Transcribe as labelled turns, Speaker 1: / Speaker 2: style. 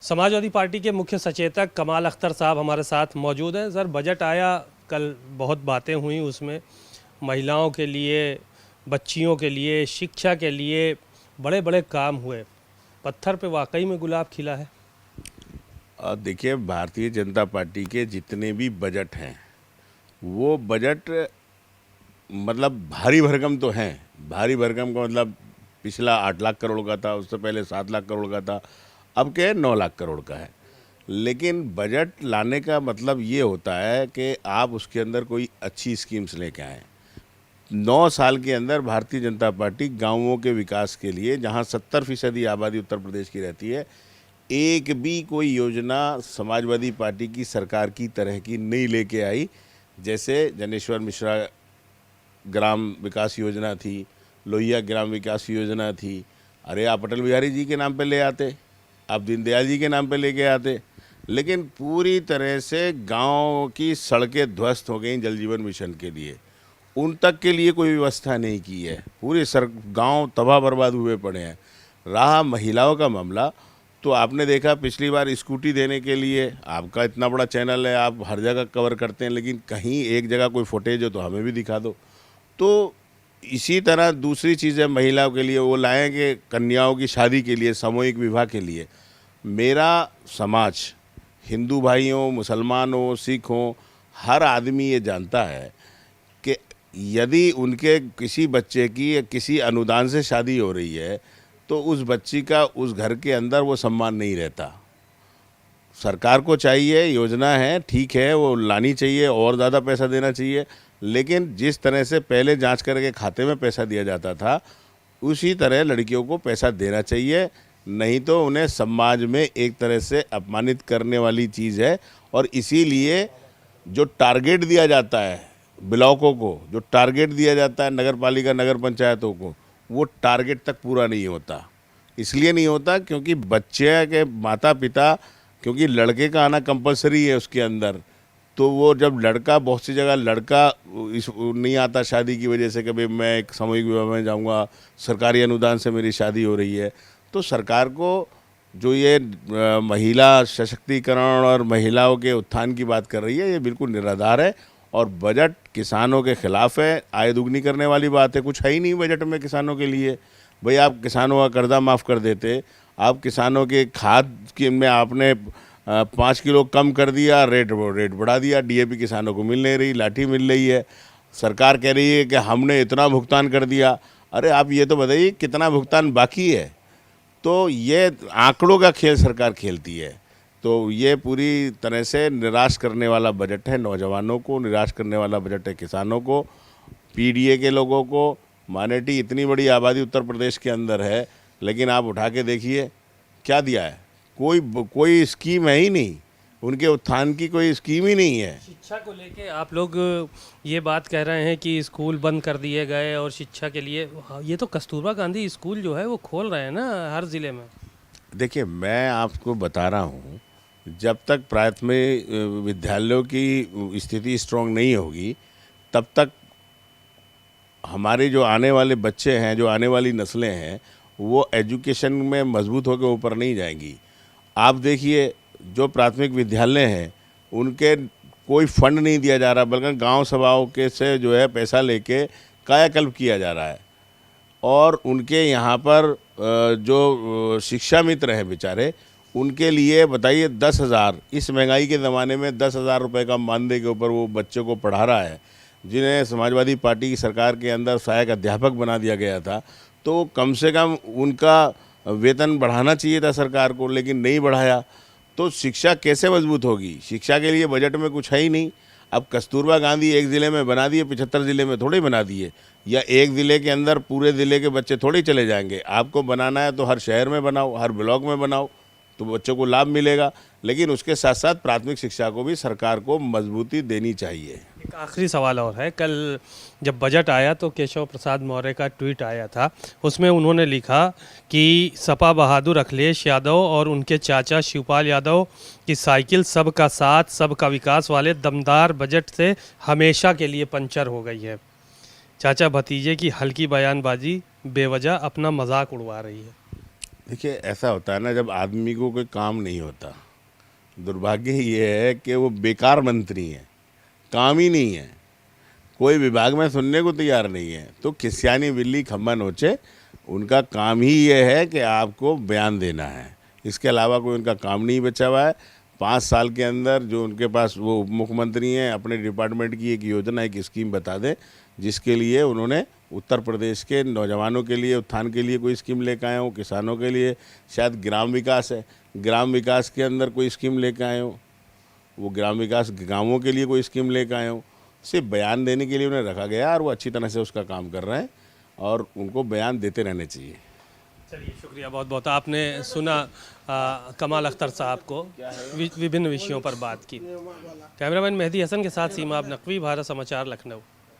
Speaker 1: Samajwadi party के मुख्य सचेतक कमाल अख्तर साहब हमारे साथ मौजूद हैं। सर, बजट आया कल, बहुत बातें हुई उसमें, महिलाओं के लिए, बच्चियों के लिए, शिक्षा के लिए बड़े बड़े काम हुए। पत्थर पे वाकई में गुलाब खिला है।
Speaker 2: देखिए, भारतीय जनता पार्टी के जितने भी बजट हैं वो बजट मतलब भारी भरकम तो हैं। भारी भरकम का मतलब पिछला 8 लाख करोड़ का था, उससे पहले 7 लाख करोड़ का था, अब क्या है 9 लाख करोड़ का है। लेकिन बजट लाने का मतलब ये होता है कि आप उसके अंदर कोई अच्छी स्कीम्स लेके आएँ। 9 साल के अंदर भारतीय जनता पार्टी गांवों के विकास के लिए, जहां 70% आबादी उत्तर प्रदेश की रहती है, एक भी कोई योजना समाजवादी पार्टी की सरकार की तरह की नहीं लेके आई। जैसे जनेश्वर मिश्रा ग्राम विकास योजना थी, लोहिया ग्राम विकास योजना थी, अरे आप अटल बिहारी जी के नाम पे ले आते, आप दीनदयाल जी के नाम पे लेके आते। लेकिन पूरी तरह से गांव की सड़कें ध्वस्त हो गई जल जीवन मिशन के लिए, उन तक के लिए कोई व्यवस्था नहीं की है। पूरे गांव तबाह बर्बाद हुए पड़े हैं। रहा महिलाओं का मामला, तो आपने देखा पिछली बार स्कूटी देने के लिए, आपका इतना बड़ा चैनल है, आप हर जगह कवर करते हैं, लेकिन कहीं एक जगह कोई फुटेज हो तो हमें भी दिखा दो। तो इसी तरह दूसरी चीज़ें महिलाओं के लिए वो लाएंगे, कन्याओं की शादी के लिए, सामूहिक विवाह के लिए। मेरा समाज, हिंदू भाई हो, मुसलमान हो, सिख हो, हर आदमी ये जानता है कि यदि उनके किसी बच्चे की या किसी अनुदान से शादी हो रही है तो उस बच्ची का उस घर के अंदर वो सम्मान नहीं रहता। सरकार को चाहिए, योजना है, ठीक है, वो लानी चाहिए, और ज़्यादा पैसा देना चाहिए, लेकिन जिस तरह से पहले जांच करके खाते में पैसा दिया जाता था उसी तरह लड़कियों को पैसा देना चाहिए। नहीं तो उन्हें समाज में एक तरह से अपमानित करने वाली चीज़ है। और इसीलिए जो टारगेट दिया जाता है ब्लॉकों को, जो टारगेट दिया जाता है नगर पालिका नगर पंचायतों को, वो टारगेट तक पूरा नहीं होता। इसलिए नहीं होता क्योंकि बच्चे के माता पिता, क्योंकि लड़के का आना कंपलसरी है उसके अंदर, तो वो जब लड़का, बहुत सी जगह लड़का नहीं आता शादी की वजह से, कभी मैं एक सामूहिक विवाह में जाऊंगा, सरकारी अनुदान से मेरी शादी हो रही है, तो सरकार को जो ये महिला सशक्तिकरण और महिलाओं के उत्थान की बात कर रही है, ये बिल्कुल निराधार है। और बजट किसानों के खिलाफ है, आय दुगनी करने वाली बात है। कुछ है ही नहीं बजट में किसानों के लिए। भाई, आप किसानों का कर्जा माफ़ कर देते, आप किसानों के खाद के में आपने 5 किलो कम कर दिया, रेट बढ़ा दिया, डीएपी किसानों को मिल नहीं रही, लाठी मिल रही है। सरकार कह रही है कि हमने इतना भुगतान कर दिया। अरे आप ये तो बताइए कितना भुगतान बाकी है। तो ये आंकड़ों का खेल सरकार खेलती है। तो ये पूरी तरह से निराश करने वाला बजट है, नौजवानों को निराश करने वाला बजट है, किसानों को, पीडीए के लोगों को। माइनॉरिटी इतनी बड़ी आबादी उत्तर प्रदेश के अंदर है, लेकिन आप उठा के देखिए क्या दिया है। कोई स्कीम है ही नहीं, उनके उत्थान की कोई स्कीम ही नहीं है।
Speaker 1: शिक्षा को लेके आप लोग ये बात कह रहे हैं कि स्कूल बंद कर दिए गए और शिक्षा के लिए, ये तो कस्तूरबा गांधी स्कूल जो है वो खोल रहे हैं ना हर ज़िले में।
Speaker 2: देखिए, मैं आपको बता रहा हूँ, जब तक प्राथमिक विद्यालयों की स्थिति स्ट्रांग नहीं होगी तब तक हमारे जो आने वाले बच्चे हैं, जो आने वाली नस्लें हैं, वो एजुकेशन में मजबूत होकर ऊपर नहीं जाएंगी। आप देखिए, जो प्राथमिक विद्यालय हैं उनके कोई फंड नहीं दिया जा रहा, बल्कि गांव सभाओं के से जो है पैसा लेके कायाकल्प किया जा रहा है। और उनके यहाँ पर जो शिक्षा मित्र हैं बेचारे, उनके लिए बताइए 10,000, इस महंगाई के ज़माने में 10,000 रुपये का मानदेय के ऊपर वो बच्चों को पढ़ा रहा है, जिन्हें समाजवादी पार्टी की सरकार के अंदर सहायक अध्यापक बना दिया गया था। तो कम से कम उनका वेतन बढ़ाना चाहिए था सरकार को, लेकिन नहीं बढ़ाया। तो शिक्षा कैसे मजबूत होगी? शिक्षा के लिए बजट में कुछ है ही नहीं। अब कस्तूरबा गांधी एक ज़िले में बना दिए, 75 ज़िले में थोड़े बना दिए, या एक ज़िले के अंदर पूरे ज़िले के बच्चे थोड़े चले जाएंगे। आपको बनाना है तो हर शहर में बनाओ, हर ब्लॉक में बनाओ, तो बच्चों को लाभ मिलेगा। लेकिन उसके साथ साथ प्राथमिक शिक्षा को भी सरकार को मजबूती देनी चाहिए।
Speaker 1: एक आखिरी सवाल और है, कल जब बजट आया तो केशव प्रसाद मौर्य का ट्वीट आया था, उसमें उन्होंने लिखा कि सपा बहादुर अखिलेश यादव और उनके चाचा शिवपाल यादव की साइकिल सबका साथ सबका विकास वाले दमदार बजट से हमेशा के लिए पंचर हो गई है। चाचा भतीजे की हल्की बयानबाजी बेवजह अपना मजाक उड़वा रही है।
Speaker 2: देखिए ऐसा होता है ना, जब आदमी को कोई काम नहीं होता, दुर्भाग्य ये है कि वो बेकार मंत्री हैं, काम ही नहीं है, कोई विभाग में सुनने को तैयार नहीं है। तो खिसियानी बिल्ली खम्बा नोचे, उनका काम ही ये है कि आपको बयान देना है, इसके अलावा कोई उनका काम नहीं बचा हुआ है। 5 साल के अंदर जो उनके पास वो उप मुख्यमंत्री हैं, अपने डिपार्टमेंट की एक योजना, एक स्कीम बता दें जिसके लिए उन्होंने उत्तर प्रदेश के नौजवानों के लिए उत्थान के लिए कोई स्कीम लेकर आए हो, किसानों के लिए शायद ग्राम विकास है, ग्राम विकास के अंदर कोई स्कीम लेकर आए हो, वो ग्राम विकास गाँवों के लिए कोई स्कीम लेकर आए हो। सिर्फ बयान देने के लिए उन्हें रखा गया और वो अच्छी तरह से उसका काम कर रहे हैं और उनको बयान देते रहने चाहिए।
Speaker 1: चलिए, शुक्रिया बहुत बहुत। आपने सुना कमाल अख्तर साहब को विभिन्न विषयों पर बात की। कैमरामैन मेहदी हसन के साथ सीमा नकवी, भारत समाचार, लखनऊ।